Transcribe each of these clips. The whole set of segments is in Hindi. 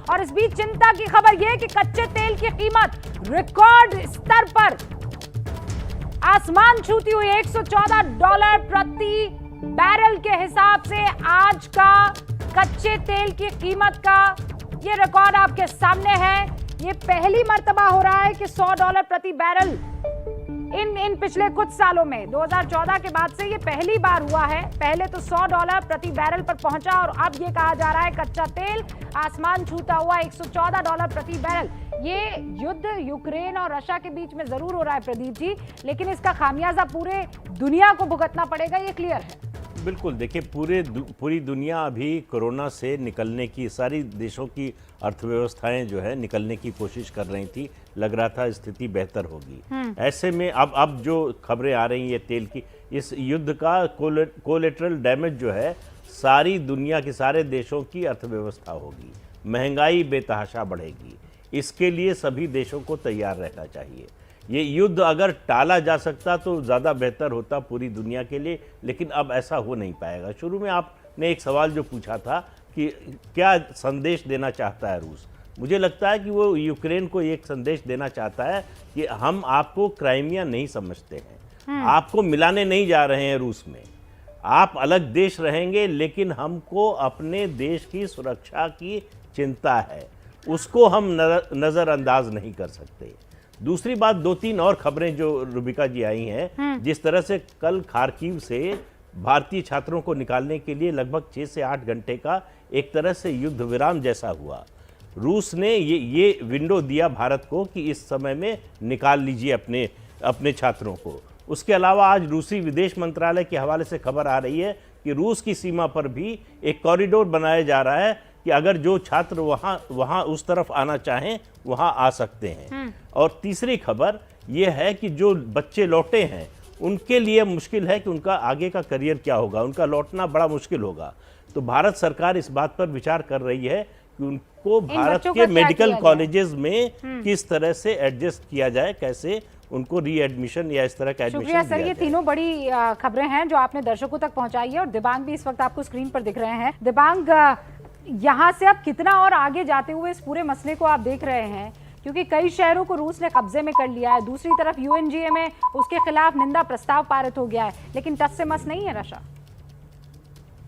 और इस बीच चिंता की खबर यह है कि कच्चे तेल की कीमत रिकॉर्ड स्तर पर आसमान छूती हुई $114 प्रति बैरल के हिसाब से आज का कच्चे तेल की कीमत का ये रिकॉर्ड आपके सामने है। ये पहली मर्तबा हो रहा है कि $100 प्रति बैरल इन पिछले कुछ सालों में 2014 के बाद से ये पहली बार हुआ है। पहले तो $100 प्रति बैरल पर पहुंचा और अब ये कहा जा रहा है कच्चा तेल आसमान छूता हुआ $114 प्रति बैरल। ये युद्ध यूक्रेन और रशिया के बीच में जरूर हो रहा है प्रदीप जी, लेकिन इसका खामियाजा पूरे दुनिया को भुगतना पड़ेगा, ये क्लियर है। बिल्कुल, देखिए पूरी दुनिया अभी कोरोना से निकलने की, सारी देशों की अर्थव्यवस्थाएं जो है निकलने की कोशिश कर रही थी। लग रहा था स्थिति बेहतर होगी। ऐसे में अब जो खबरें आ रही हैं तेल की, इस युद्ध का कोलेटरल डैमेज जो है सारी दुनिया के सारे देशों की अर्थव्यवस्था होगी, महंगाई बेतहाशा बढ़ेगी। इसके लिए सभी देशों को तैयार रहना चाहिए। ये युद्ध अगर टाला जा सकता तो ज़्यादा बेहतर होता पूरी दुनिया के लिए, लेकिन अब ऐसा हो नहीं पाएगा। शुरू में आपने एक सवाल जो पूछा था कि क्या संदेश देना चाहता है रूस, मुझे लगता है कि वो यूक्रेन को एक संदेश देना चाहता है कि हम आपको क्राइमिया नहीं समझते हैं, आपको मिलाने नहीं जा रहे हैं रूस में, आप अलग देश रहेंगे, लेकिन हमको अपने देश की सुरक्षा की चिंता है, उसको हम नज़रअंदाज नहीं कर सकते। दूसरी बात, 2-3 और खबरें जो रुबिका जी आई हैं, जिस तरह से कल खार्किव से भारतीय छात्रों को निकालने के लिए लगभग 6 से 8 घंटे का एक तरह से युद्ध विराम जैसा हुआ। रूस ने ये विंडो दिया भारत को कि इस समय में निकाल लीजिए अपने छात्रों को। उसके अलावा आज रूसी विदेश मंत्रालय के हवाले से खबर आ रही है कि रूस की सीमा पर भी एक कॉरिडोर बनाया जा रहा है कि अगर जो छात्र वहाँ उस तरफ आना चाहें वहाँ आ सकते हैं। और तीसरी खबर यह है कि जो बच्चे लौटे हैं उनके लिए मुश्किल है कि उनका आगे का करियर क्या होगा, उनका लौटना बड़ा मुश्किल होगा। तो भारत सरकार इस बात पर विचार कर रही है कि उनको भारत के मेडिकल कॉलेजेस में किस तरह से एडजस्ट किया जाए, कैसे उनको रीएडमिशन या इस तरह का एडमिशन दिया जाए। सर, ये तीनों बड़ी खबरें हैं जो आपने दर्शकों तक पहुंचाई है और दिबांग भी इस वक्त आपको स्क्रीन पर दिख रहे हैं। दिबांग, यहाँ से अब कितना और आगे जाते हुए इस पूरे मसले को आप देख रहे हैं, क्योंकि कई शहरों को रूस ने कब्जे में कर लिया है, दूसरी तरफ यूएनजीए में उसके खिलाफ निंदा प्रस्ताव पारित हो गया है, लेकिन टस से मस नहीं है रशिया।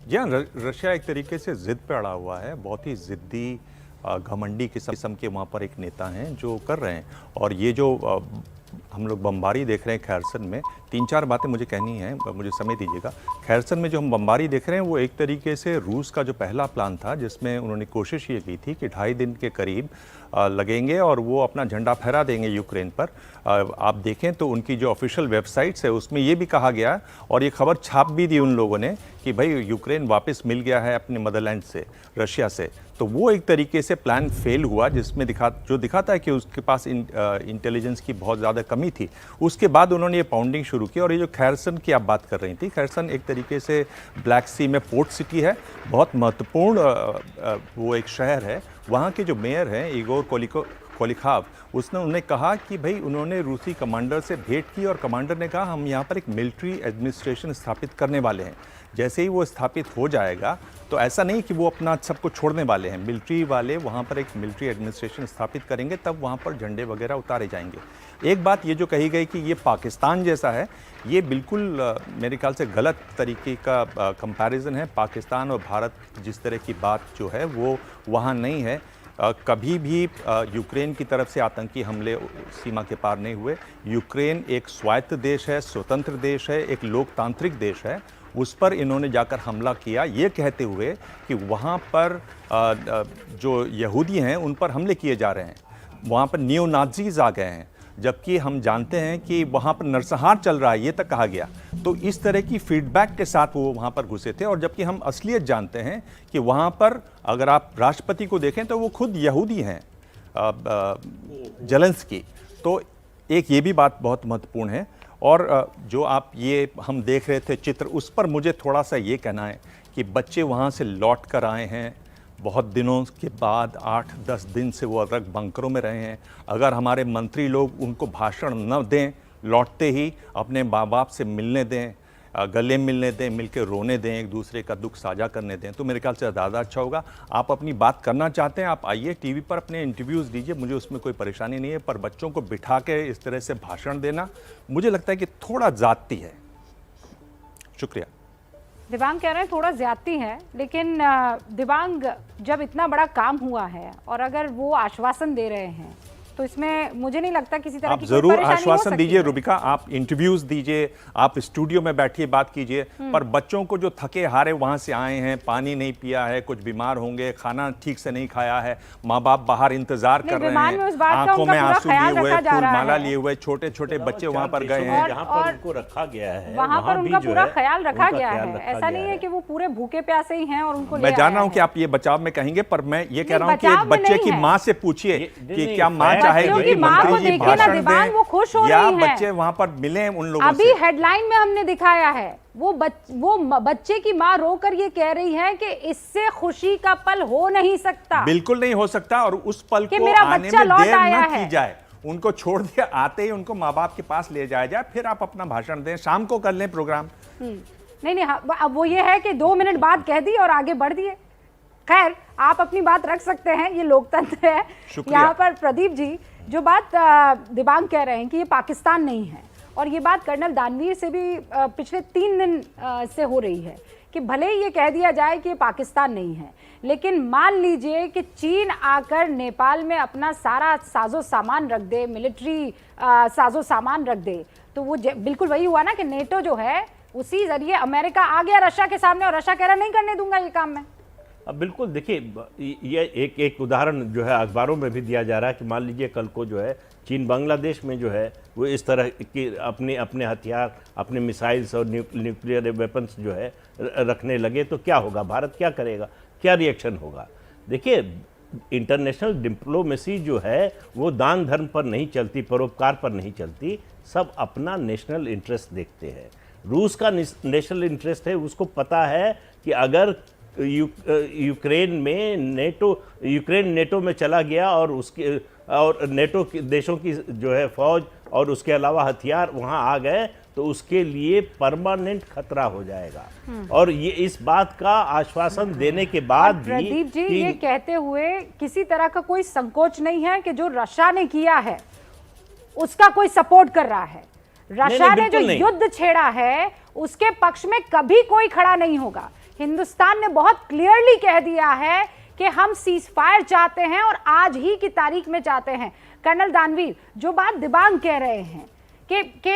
जी हाँ, रशिया एक तरीके से जिद पे अड़ा हुआ है। बहुत ही जिद्दी घमंडी किस्म के वहाँ पर एक नेता हैं जो कर रहे हैं। और ये जो हम लोग बमबारी देख रहे हैं खैरसन में, 3-4 बातें मुझे कहनी है, मुझे समय दीजिएगा। खैरसन में जो हम बमबारी देख रहे हैं वो एक तरीके से रूस का जो पहला प्लान था, जिसमें उन्होंने कोशिश ये की थी कि 2.5 दिन के करीब लगेंगे और वो अपना झंडा फहरा देंगे यूक्रेन पर। आप देखें तो उनकी जो ऑफिशियल वेबसाइट्स है उसमें ये भी कहा गया और ये खबर छाप भी दी उन लोगों ने कि भाई यूक्रेन वापस मिल गया है अपने मदरलैंड से, रशिया से। तो वो एक तरीके से प्लान फेल हुआ, जिसमें दिखाता है कि उसके पास इंटेलिजेंस की बहुत ज़्यादा कमी थी। उसके बाद उन्होंने ये पाउंडिंग शुरू की। और ये जो खैरसन की आप बात कर रही थी, खैरसन एक तरीके से ब्लैक सी में पोर्ट सिटी है, बहुत महत्वपूर्ण वो एक शहर है। वहाँ के जो मेयर हैं इगोर कोलिखाव, उन्होंने कहा कि भाई उन्होंने रूसी कमांडर से भेंट की और कमांडर ने कहा हम यहाँ पर एक मिलिट्री एडमिनिस्ट्रेशन स्थापित करने वाले हैं। जैसे ही वो स्थापित हो जाएगा तो ऐसा नहीं कि वो अपना सबको छोड़ने वाले हैं, मिलिट्री वाले वहाँ पर एक मिलिट्री एडमिनिस्ट्रेशन स्थापित करेंगे, तब वहाँ पर झंडे वगैरह उतारे जाएंगे। एक बात ये जो कही गई कि ये पाकिस्तान जैसा है, ये बिल्कुल मेरे ख्याल से गलत तरीके का कंपैरिजन है। पाकिस्तान और भारत जिस तरह की बात जो है वो वहाँ नहीं है। कभी भी यूक्रेन की तरफ से आतंकी हमले सीमा के पार नहीं हुए। यूक्रेन एक स्वायत्त देश है, स्वतंत्र देश है, एक लोकतांत्रिक देश है। उस पर इन्होंने जाकर हमला किया ये कहते हुए कि वहाँ पर जो यहूदी हैं उन पर हमले किए जा रहे हैं, वहाँ पर नियो नाजीज आ गए हैं, जबकि हम जानते हैं कि वहाँ पर नरसंहार चल रहा है, ये तक कहा गया। तो इस तरह की फीडबैक के साथ वो वहाँ पर घुसे थे। और जबकि हम असलियत जानते हैं कि वहाँ पर अगर आप राष्ट्रपति को देखें तो वो खुद यहूदी हैं, जेलेंस्की। तो एक ये भी बात बहुत महत्वपूर्ण है। और जो आप ये हम देख रहे थे चित्र, उस पर मुझे थोड़ा सा ये कहना है कि बच्चे वहाँ से लौट कर आए हैं बहुत दिनों के बाद, 8-10 दिन से वो अलग बंकरों में रहे हैं। अगर हमारे मंत्री लोग उनको भाषण न दें, लौटते ही अपने माँ बाप से मिलने दें, गले मिलने दें, मिलकर रोने दें, एक दूसरे का दुख साझा करने दें, तो मेरे ख्याल से ज़्यादा अच्छा होगा। आप अपनी बात करना चाहते हैं, आप आइए टीवी पर अपने इंटरव्यूज़ दीजिए, मुझे उसमें कोई परेशानी नहीं है, पर बच्चों को बिठा के इस तरह से भाषण देना मुझे लगता है कि थोड़ा ज़्यादती है। शुक्रिया। दिव्यांग कह रहे हैं थोड़ा ज्यादती है, लेकिन दिव्यांग जब इतना बड़ा काम हुआ है और अगर वो आश्वासन दे रहे हैं तो इसमें मुझे नहीं लगता किसी तरह आप की कोई जरूर परेशानी हो आश्वासन सकती दीजिए है। रुबिका, आप इंटरव्यूज दीजिए, आप स्टूडियो में बैठिए, बात कीजिए, पर बच्चों को जो थके हारे वहां से आए हैं, पानी नहीं पिया है, कुछ बीमार होंगे, खाना ठीक से नहीं खाया है, माँ बाप बाहर इंतजार कर रहे विमान में उस बात हैं, का आंखों उनका में पूरा आंसू ख्याल लिए हुए, रखा जा फूल रहा माला है। लिए हुए छोटे छोटे बच्चे वहां पर गए देशों में हैं। जहाँ पर उनको रखा गया है वहां पर भी उनका जो पूरा है, ख्याल रखा उनका गया ख्याल है, रखा ऐसा गया नहीं है कि वो पूरे भूखे प्यासे ही हैं और उनको मैं जान रहा हूं कि आप ये बचाव में कहेंगे, पर मैं ये कह रहा हूं कि एक बच्चे की माँ से पूछिए कि क्या माँ चाहेगी कि मंत्री जी भाषण दें वो खुश हो या रही हैं। बच्चे वहां पर मिले उन लोगों अभी से। हेडलाइन में हमने दिखाया है वो बच्चे की माँ रोकर ये कह रही है कि इससे खुशी का पल हो नहीं सकता, बिल्कुल नहीं हो सकता, और उस पल कि को मेरा आने बच्चा में लौट देर आया न है। की जाए, उनको छोड़ दिया, आते ही उनको माँ बाप के पास ले जाया जाए, फिर आप अपना भाषण दें, शाम को कर लें प्रोग्राम। नहीं, अब वो ये है कि 2 मिनट बाद कह दी और आगे बढ़ दिए। खैर, आप अपनी बात रख सकते हैं, ये लोकतंत्र है। शुक्रिया। यहाँ पर प्रदीप जी जो बात दिव्यांग कह रहे हैं कि ये पाकिस्तान नहीं है, और ये बात कर्नल दानवीर से भी पिछले 3 दिन से हो रही है कि भले ही ये कह दिया जाए कि ये पाकिस्तान नहीं है, लेकिन मान लीजिए कि चीन आकर नेपाल में अपना सारा साजो सामान रख दे, मिलिट्री साजो सामान रख दे, तो वो बिल्कुल वही हुआ ना कि नेटो जो है उसी जरिए अमेरिका आ गया रशिया के सामने और रशिया कह रहा नहीं करने दूंगा ये काम मैं। अब बिल्कुल देखिए, ये एक उदाहरण जो है अखबारों में भी दिया जा रहा है कि मान लीजिए कल को जो है चीन बांग्लादेश में जो है वो इस तरह की अपने हथियार, अपने मिसाइल्स और न्यूक्लियर वेपन्स जो है रखने लगे तो क्या होगा, भारत क्या करेगा, क्या रिएक्शन होगा। देखिए, इंटरनेशनल डिप्लोमेसी जो है वो दान धर्म पर नहीं चलती, परोपकार पर नहीं चलती, सब अपना नेशनल इंटरेस्ट देखते हैं। रूस का नेशनल इंटरेस्ट है, उसको पता है कि अगर यूक्रेन नेटो में चला गया और नेटो देशों की जो है फौज और उसके अलावा हथियार वहां आ गए तो उसके लिए परमानेंट खतरा हो जाएगा। और ये इस बात का आश्वासन देने के बाद भी प्रदीप जी ये कहते हुए किसी तरह का कोई संकोच नहीं है कि जो रशिया ने किया है उसका कोई सपोर्ट कर रहा है। रशिया ने जो युद्ध छेड़ा है उसके पक्ष में कभी कोई खड़ा नहीं होगा। हिंदुस्तान ने बहुत क्लियरली कह दिया है कि हम सीजफायर चाहते हैं और आज ही की तारीख में चाहते हैं। कर्नल दानवीर, जो बात दिव्यांग कह रहे हैं कि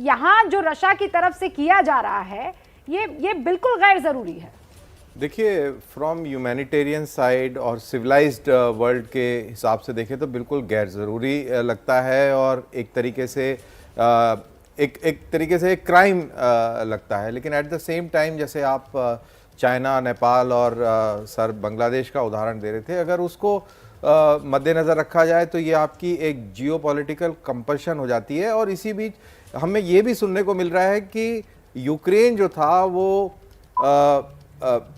यहां जो रशिया की तरफ से किया जा रहा है ये बिल्कुल गैर जरूरी है। देखिए, फ्रॉम ह्यूमैनिटेरियन साइड और सिविलाइज्ड वर्ल्ड के हिसाब से देखें तो बिल्कुल गैर ज़रूरी लगता है और एक तरीके से एक क्राइम लगता है। लेकिन एट द सेम टाइम जैसे आप चाइना, नेपाल और सर बांग्लादेश का उदाहरण दे रहे थे, अगर उसको मद्देनज़र रखा जाए तो ये आपकी एक जियोपॉलिटिकल कंपल्शन हो जाती है। और इसी बीच हमें ये भी सुनने को मिल रहा है कि यूक्रेन जो था वो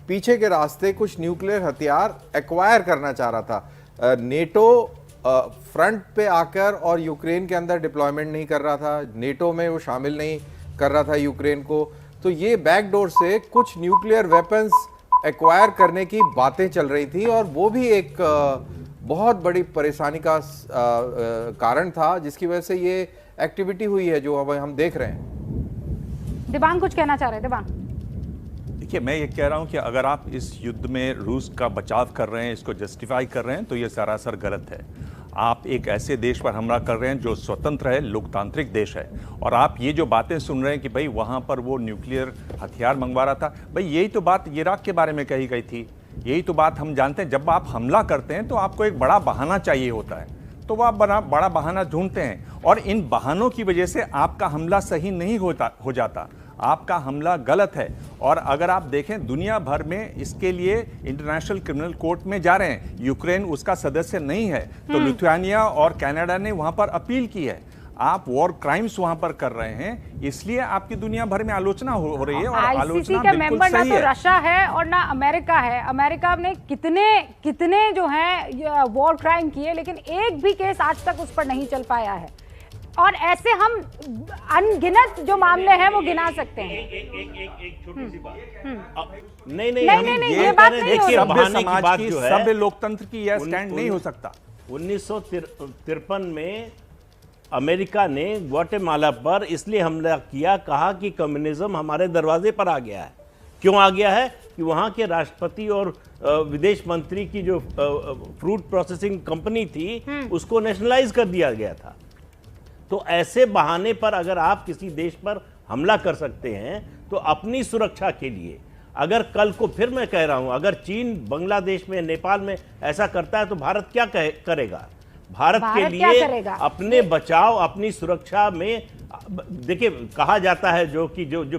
पीछे के रास्ते कुछ न्यूक्लियर हथियार एक्वायर करना चाह रहा था। नेटो फ्रंट पे आकर और यूक्रेन के अंदर डिप्लॉयमेंट नहीं कर रहा था, नेटो में वो शामिल नहीं कर रहा था यूक्रेन को, तो ये बैकडोर से कुछ न्यूक्लियर वेपन्स एक्वायर करने की बातें चल रही थी और वो भी एक बहुत बड़ी परेशानी का कारण था जिसकी वजह से ये एक्टिविटी हुई है जो अब हम देख रहे हैं। दिव्यांग कुछ कहना चाह रहे हैं? दिव्यांग, देखिए, मैं ये कह रहा हूं कि अगर आप इस युद्ध में रूस का बचाव कर रहे हैं, इसको जस्टिफाई कर रहे हैं, तो ये सरासर गलत है। आप एक ऐसे देश पर हमला कर रहे हैं जो स्वतंत्र है, लोकतांत्रिक देश है, और आप ये जो बातें सुन रहे हैं कि भाई वहां पर वो न्यूक्लियर हथियार मंगवा रहा था, भाई यही तो बात इराक के बारे में कही गई थी, यही तो बात हम जानते हैं। जब आप हमला करते हैं तो आपको एक बड़ा बहाना चाहिए होता है, तो वो आप बड़ा बहाना ढूंढते हैं, और इन बहानों की वजह से आपका हमला सही नहीं हो जाता, आपका हमला गलत है। और अगर आप देखें दुनिया भर में इसके लिए इंटरनेशनल क्रिमिनल कोर्ट में जा रहे हैं, यूक्रेन उसका सदस्य नहीं है, तो लिथुआनिया और कनाडा ने वहां पर अपील की है। आप वॉर क्राइम्स वहां पर कर रहे हैं, इसलिए आपकी दुनिया भर में आलोचना हो रही है, और आलोचना का बिल्कुल मेंबर ना सही तो है। रशिया है और ना अमेरिका है। अमेरिका ने कितने जो हैं वॉर क्राइम किए, लेकिन एक भी केस आज तक उस पर नहीं चल पाया है। और ऐसे हम अनगिनत जो मामले हैं वो गिना सकते हैं। एक छोटी सी बात नहीं, ये बात नहीं हो देखिए रही। सभ्य बहाने की समाज बात की, जो है सभ्य लोकतंत्र की यह स्टैंड नहीं हो सकता। 1953 में अमेरिका ने ग्वाटेमाला पर इसलिए हमला किया, कहा कि कम्युनिज्म हमारे दरवाजे पर आ गया है। क्यों आ गया है? कि वहाँ के राष्ट्रपति और विदेश मंत्री की जो फ्रूट प्रोसेसिंग कंपनी थी उसको नेशनलाइज कर दिया गया था। तो ऐसे बहाने पर अगर आप किसी देश पर हमला कर सकते हैं तो अपनी सुरक्षा के लिए, अगर कल को फिर मैं कह रहा हूं, अगर चीन बांग्लादेश में, नेपाल में ऐसा करता है तो भारत क्या करेगा? भारत के लिए अपने बचाव, अपनी सुरक्षा में, देखिए कहा जाता है जो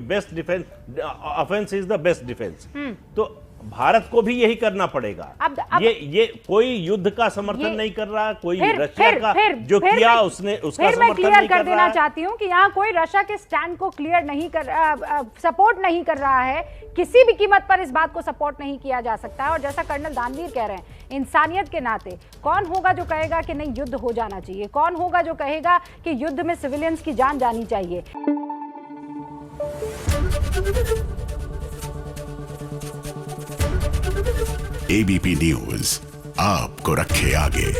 best defence, offence is the best defence. तो भारत को भी यही करना पड़ेगा। अब ये कोई युद्ध का समर्थन नहीं कर रहा, कोई रशिया का जो फिर किया मैं, उसने उसका फिर मैं समर्थन क्लियर नहीं कर कर देना रहा है। चाहती हूँ कि यहाँ कोई रशिया के स्टैंड को क्लियर नहीं कर सपोर्ट नहीं कर रहा है। किसी भी कीमत पर इस बात को सपोर्ट नहीं किया जा सकता है। और जैसा कर्नल दानवीर कह रहे हैं, इंसानियत के नाते कौन होगा जो कहेगा कि नहीं युद्ध हो जाना चाहिए? कौन होगा जो कहेगा कि युद्ध में सिविलियंस की जान जानी चाहिए? एबीपी न्यूज आपको रखे आगे।